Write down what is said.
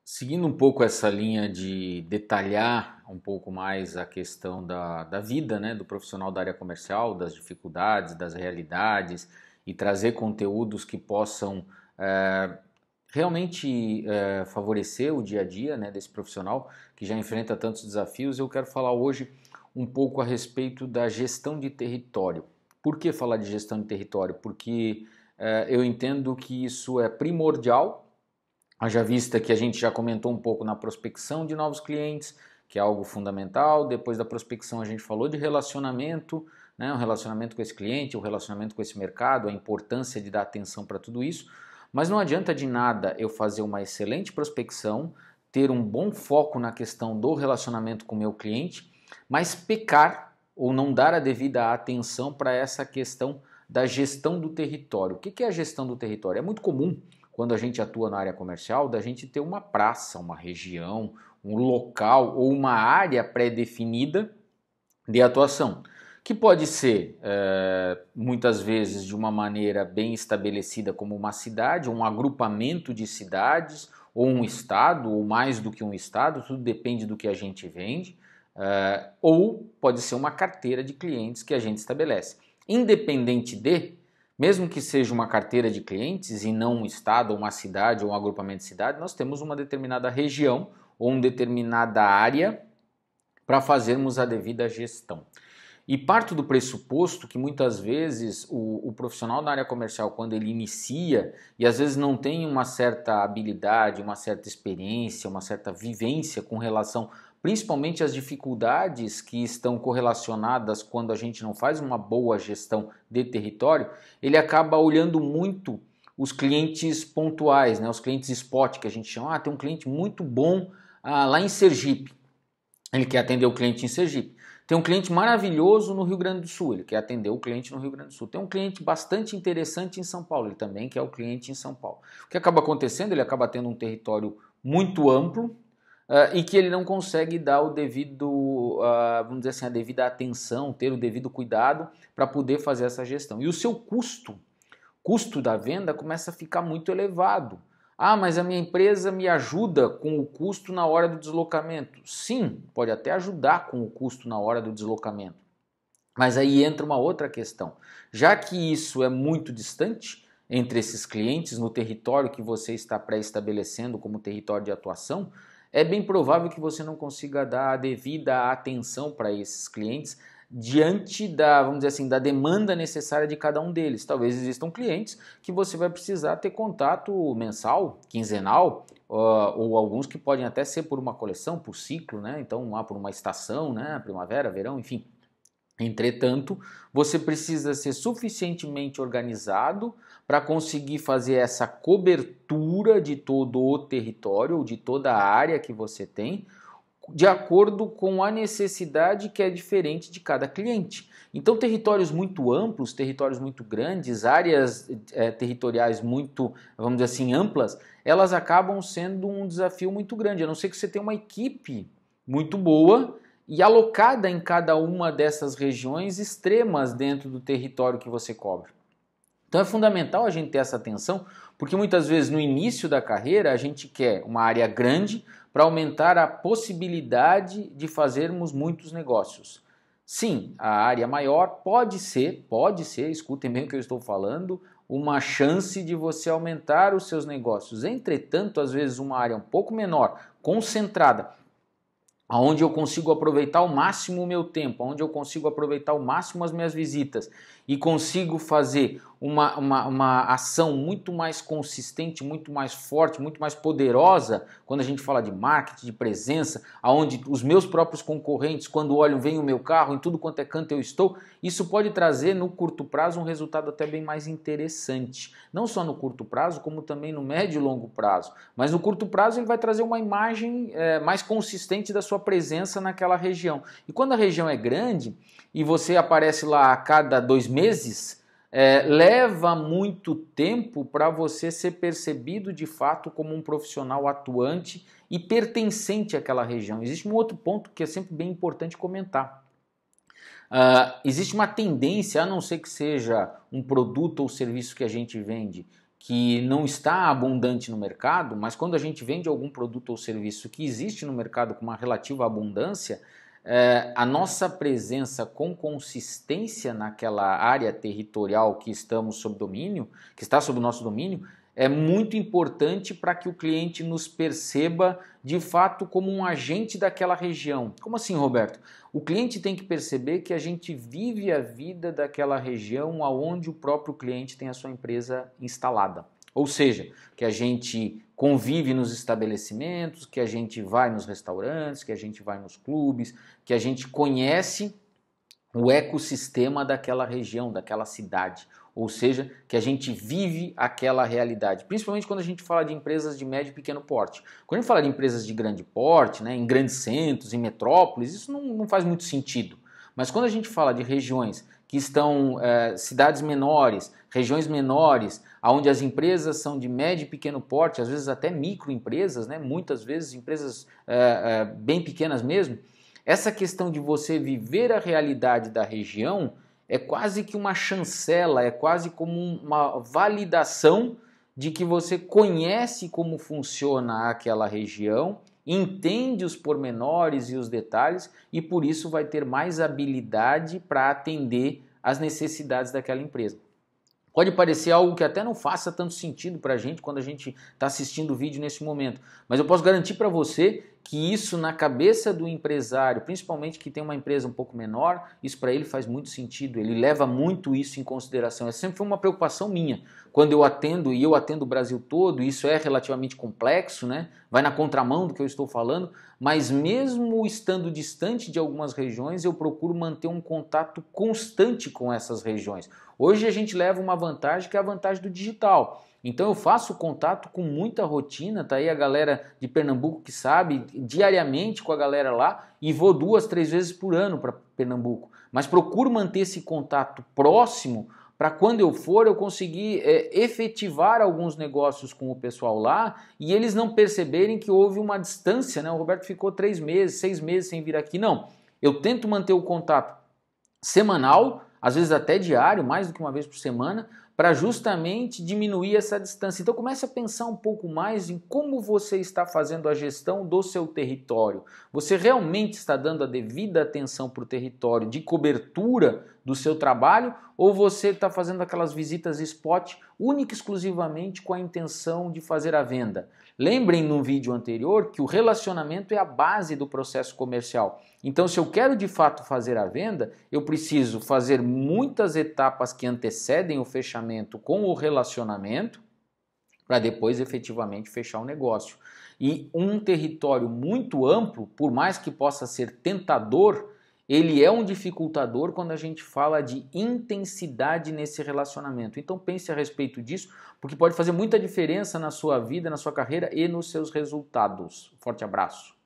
Seguindo um pouco essa linha de detalhar um pouco mais a questão da vida, né, do profissional da área comercial, das dificuldades, das realidades e trazer conteúdos que possam realmente favorecer o dia a dia, né, desse profissional que já enfrenta tantos desafios, eu quero falar hoje um pouco a respeito da gestão de território. Por que falar de gestão de território? Porque eu entendo que isso é primordial. Haja vista que a gente já comentou um pouco na prospecção de novos clientes, que é algo fundamental. Depois da prospecção a gente falou de relacionamento, né? O relacionamento com esse cliente, o relacionamento com esse mercado, a importância de dar atenção para tudo isso. Mas não adianta de nada eu fazer uma excelente prospecção, ter um bom foco na questão do relacionamento com o meu cliente, mas pecar ou não dar a devida atenção para essa questão da gestão do território. O que é a gestão do território? É muito comum quando a gente atua na área comercial, da gente ter uma praça, uma região, um local ou uma área pré-definida de atuação, que pode ser muitas vezes de uma maneira bem estabelecida como uma cidade, um agrupamento de cidades, ou um estado, ou mais do que um estado, tudo depende do que a gente vende, ou pode ser uma carteira de clientes que a gente estabelece. Independente de, mesmo que seja uma carteira de clientes e não um estado, ou uma cidade, ou um agrupamento de cidade, nós temos uma determinada região ou uma determinada área para fazermos a devida gestão. E parto do pressuposto que muitas vezes o profissional da área comercial, quando ele inicia e às vezes não tem uma certa habilidade, uma certa experiência, uma certa vivência com relação principalmente às dificuldades que estão correlacionadas quando a gente não faz uma boa gestão de território, ele acaba olhando muito os clientes pontuais, né? Os clientes spot que a gente chama. Tem um cliente muito bom lá em Sergipe. Ele quer atender o cliente em Sergipe. Tem um cliente maravilhoso no Rio Grande do Sul, ele quer atender o cliente no Rio Grande do Sul. Tem um cliente bastante interessante em São Paulo, ele também quer o cliente em São Paulo. O que acaba acontecendo? Ele acaba tendo um território muito amplo e que ele não consegue dar o devido, vamos dizer assim, a devida atenção, ter o devido cuidado para poder fazer essa gestão. E o seu custo da venda começa a ficar muito elevado. Mas a minha empresa me ajuda com o custo na hora do deslocamento. Sim, pode até ajudar com o custo na hora do deslocamento. Mas aí entra uma outra questão. Já que isso é muito distante entre esses clientes no território que você está pré-estabelecendo como território de atuação, é bem provável que você não consiga dar a devida atenção para esses clientes diante da, vamos dizer assim, da demanda necessária de cada um deles. Talvez existam clientes que você vai precisar ter contato mensal, quinzenal, ou alguns que podem até ser por uma coleção, por ciclo, né? Então, por uma estação, né? Primavera, verão, enfim. Entretanto, você precisa ser suficientemente organizado para conseguir fazer essa cobertura de todo o território ou de toda a área que você tem, de acordo com a necessidade que é diferente de cada cliente. Então, territórios muito amplos, territórios muito grandes, áreas territoriais muito, vamos dizer assim, amplas, elas acabam sendo um desafio muito grande, a não ser que você tenha uma equipe muito boa e alocada em cada uma dessas regiões extremas dentro do território que você cobre. Então é fundamental a gente ter essa atenção, porque muitas vezes no início da carreira a gente quer uma área grande para aumentar a possibilidade de fazermos muitos negócios. Sim, a área maior pode ser, escutem bem o que eu estou falando, uma chance de você aumentar os seus negócios. Entretanto, às vezes uma área um pouco menor, concentrada, onde eu consigo aproveitar ao máximo o meu tempo, onde eu consigo aproveitar ao máximo as minhas visitas e consigo fazer uma ação muito mais consistente, muito mais forte, muito mais poderosa, quando a gente fala de marketing, de presença, onde os meus próprios concorrentes, quando olham, veem o meu carro, em tudo quanto é canto eu estou, isso pode trazer no curto prazo um resultado até bem mais interessante. Não só no curto prazo, como também no médio e longo prazo. Mas no curto prazo ele vai trazer uma imagem mais consistente da sua presença naquela região. E quando a região é grande e você aparece lá a cada 2 meses, leva muito tempo para você ser percebido de fato como um profissional atuante e pertencente àquela região. Existe um outro ponto que é sempre bem importante comentar. Existe uma tendência, a não ser que seja um produto ou serviço que a gente vende, que não está abundante no mercado, mas quando a gente vende algum produto ou serviço que existe no mercado com uma relativa abundância, a nossa presença com consistência naquela área territorial que estamos sob domínio, que está sob o nosso domínio, é muito importante para que o cliente nos perceba de fato como um agente daquela região. Como assim, Roberto? O cliente tem que perceber que a gente vive a vida daquela região aonde o próprio cliente tem a sua empresa instalada. Ou seja, que a gente convive nos estabelecimentos, que a gente vai nos restaurantes, que a gente vai nos clubes, que a gente conhece o ecossistema daquela região, daquela cidade. Ou seja, que a gente vive aquela realidade, principalmente quando a gente fala de empresas de médio e pequeno porte. Quando a gente fala de empresas de grande porte, né, em grandes centros, em metrópoles, isso não faz muito sentido. Mas quando a gente fala de regiões que estão, cidades menores, regiões menores, onde as empresas são de médio e pequeno porte, às vezes até microempresas, né, muitas vezes empresas bem pequenas mesmo, essa questão de você viver a realidade da região é quase que uma chancela, é quase como uma validação de que você conhece como funciona aquela região, entende os pormenores e os detalhes e por isso vai ter mais habilidade para atender às necessidades daquela empresa. Pode parecer algo que até não faça tanto sentido para a gente quando a gente está assistindo o vídeo nesse momento, mas eu posso garantir para você que isso na cabeça do empresário, principalmente que tem uma empresa um pouco menor, isso para ele faz muito sentido, ele leva muito isso em consideração. Essa sempre foi uma preocupação minha. Quando eu atendo, e eu atendo o Brasil todo, isso é relativamente complexo, né? Vai na contramão do que eu estou falando, mas mesmo estando distante de algumas regiões, eu procuro manter um contato constante com essas regiões. Hoje a gente leva uma vantagem que é a vantagem do digital. Então eu faço contato com muita rotina, tá aí a galera de Pernambuco que sabe, diariamente com a galera lá e vou 2, 3 vezes por ano para Pernambuco. Mas procuro manter esse contato próximo para quando eu for eu conseguir efetivar alguns negócios com o pessoal lá e eles não perceberem que houve uma distância, né? O Roberto ficou 3 meses, 6 meses sem vir aqui. Não, eu tento manter o contato semanal, às vezes até diário, mais do que uma vez por semana, para justamente diminuir essa distância. Então comece a pensar um pouco mais em como você está fazendo a gestão do seu território. Você realmente está dando a devida atenção para o território de cobertura do seu trabalho ou você está fazendo aquelas visitas spot única e exclusivamente com a intenção de fazer a venda? Lembrem no vídeo anterior que o relacionamento é a base do processo comercial. Então, se eu quero de fato fazer a venda, eu preciso fazer muitas etapas que antecedem o fechamento com o relacionamento para depois efetivamente fechar o negócio. E um território muito amplo, por mais que possa ser tentador, ele é um dificultador quando a gente fala de intensidade nesse relacionamento. Então pense a respeito disso, porque pode fazer muita diferença na sua vida, na sua carreira e nos seus resultados. Forte abraço.